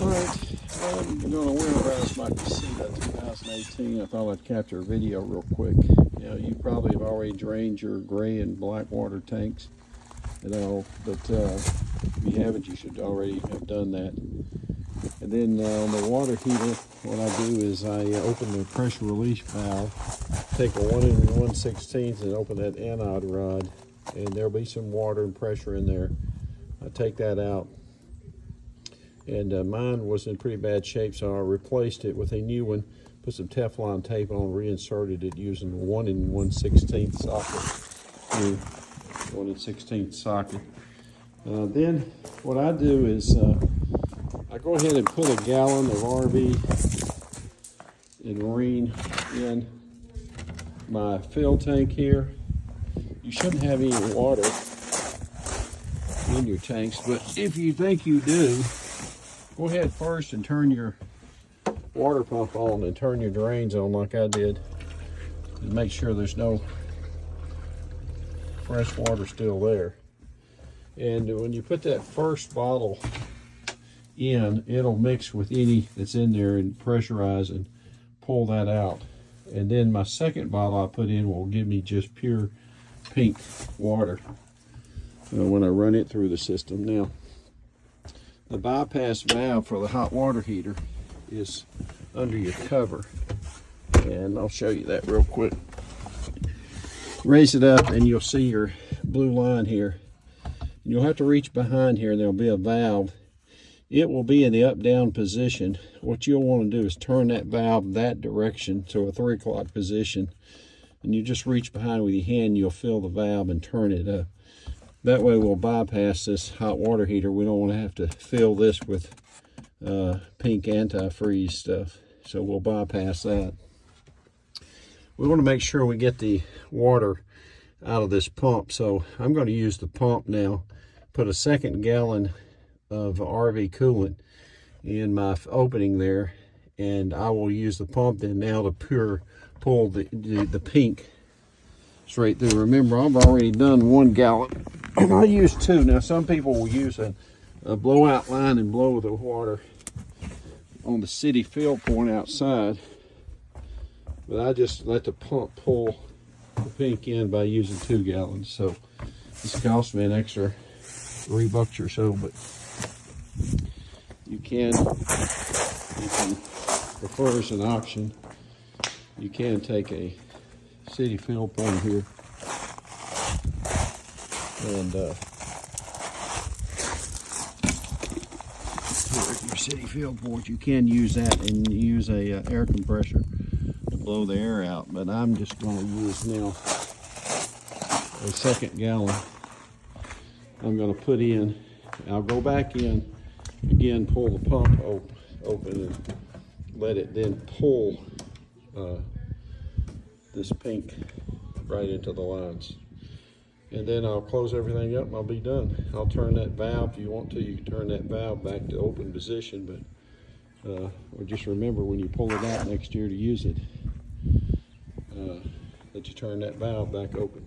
All right, I'm going to winterize my casita 2018. I thought I'd capture a video real quick. You know, you probably have already drained your gray and black water tanks, you know, but if you haven't, you should already have done that. And then on the water heater, what I do is I open the pressure release valve, take a 1 1/16 and open that anode rod, and there'll be some water and pressure in there. I take that out. And mine was in pretty bad shape, so I replaced it with a new one, put some Teflon tape on, reinserted it using a 1 1/16 socket. New 1 1/16 socket. Then what I do is I go ahead and put a gallon of RV and marine in my fill tank here. You shouldn't have any water in your tanks, but if you think you do, go ahead first and turn your water pump on and turn your drains on like I did, and make sure there's no fresh water still there. And when you put that first bottle in, it'll mix with any that's in there and pressurize and pull that out. And then my second bottle I put in will give me just pure pink water when I run it through the system. Now, the bypass valve for the hot water heater is under your cover, and I'll show you that real quick. Raise it up and you'll see your blue line here. You'll have to reach behind here and there'll be a valve. It will be in the up-down position. What you'll want to do is turn that valve that direction to a 3 o'clock position, and you just reach behind with your hand, you'll fill the valve and turn it up. That way we'll bypass this hot water heater. We don't want to have to fill this with pink antifreeze stuff. So we'll bypass that. We want to make sure we get the water out of this pump. So I'm going to use the pump now. Put a 2nd gallon of RV coolant in my opening there. And I will use the pump then now to pull the pink straight through. Remember, I've already done 1 gallon. I use 2. Now, some people will use a blowout line and blow the water on the city fill point outside. But I just let the pump pull the pink in by using 2 gallons. So this cost me an extra $3 or so, but you can prefer as an option, you can take a city fill point here and your city fill point. You can use that and use a air compressor to blow the air out, but I'm just going to use now a 2nd gallon. I'm going to put in, I'll go back in again, pull the pump open and let it then pull this pink right into the lines. And then I'll close everything up and I'll be done. I'll turn that valve, if you want to, you can turn that valve back to open position, but or just remember when you pull it out next year to use it, that you turn that valve back open.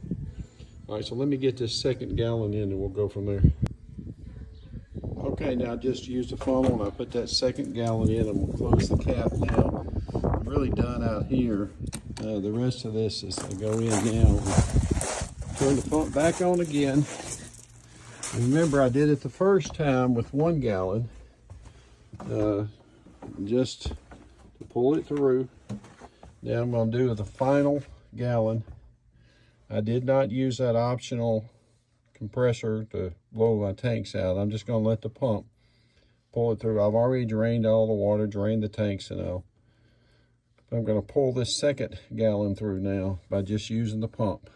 All right, so let me get this 2nd gallon in and we'll go from there. Okay, now I just used the funnel and I put that 2nd gallon in and we'll close the cap now. I'm really done out here. The rest of this is to go in now. Turn the pump back on again. Remember, I did it the first time with 1 gallon, just to pull it through. Now I'm going to do the final gallon. I did not use that optional compressor to blow my tanks out. I'm just going to let the pump pull it through. I've already drained all the water, drained the tanks and all. I'm going to pull this 2nd gallon through now by just using the pump.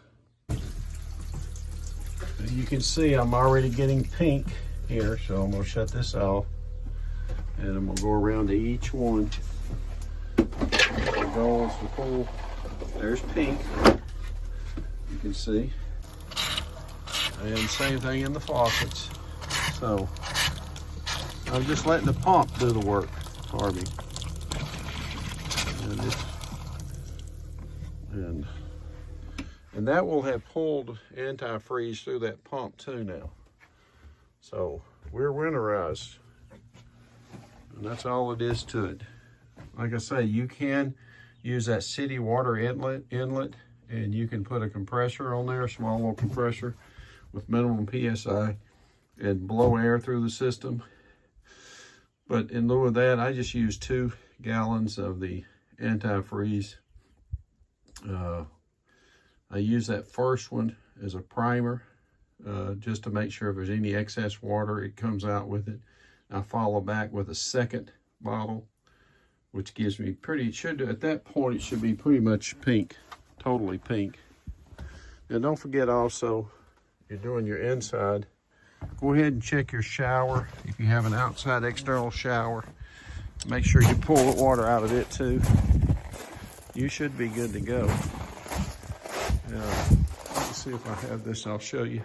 You can see I'm already getting pink here, so I'm going to shut this off and I'm going to go around to each one. The goal is to pull. There's pink, you can see, and same thing in the faucets. So I'm just letting the pump do the work for me. And that will have pulled antifreeze through that pump too now. So we're winterized. And that's all it is to it. Like I say, you can use that city water inlet, and you can put a compressor on there, a small little compressor with minimum PSI, and blow air through the system. But in lieu of that, I just use 2 gallons of the antifreeze. I use that first one as a primer, just to make sure if there's any excess water, it comes out with it. I follow back with a second bottle, which gives me at that point, it should be pretty much pink, totally pink. And don't forget also, you're doing your inside, go ahead and check your shower. If you have an outside external shower, make sure you pull the water out of it too. You should be good to go. Let's see if I have this, I'll show you.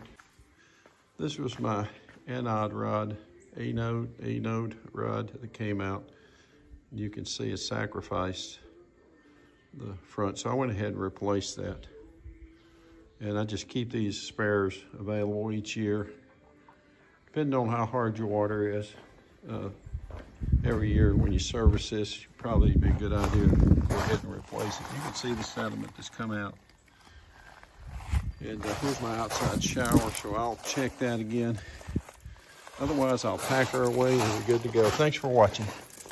This was my anode rod, anode rod that came out. You can see it sacrificed the front, so I went ahead and replaced that. And I just keep these spares available each year. Depending on how hard your water is, every year when you service this, probably be a good idea to go ahead and replace it. You can see the sediment that's come out. And here's my outside shower, so I'll check that again. Otherwise, I'll pack her away and we're good to go. Thanks for watching.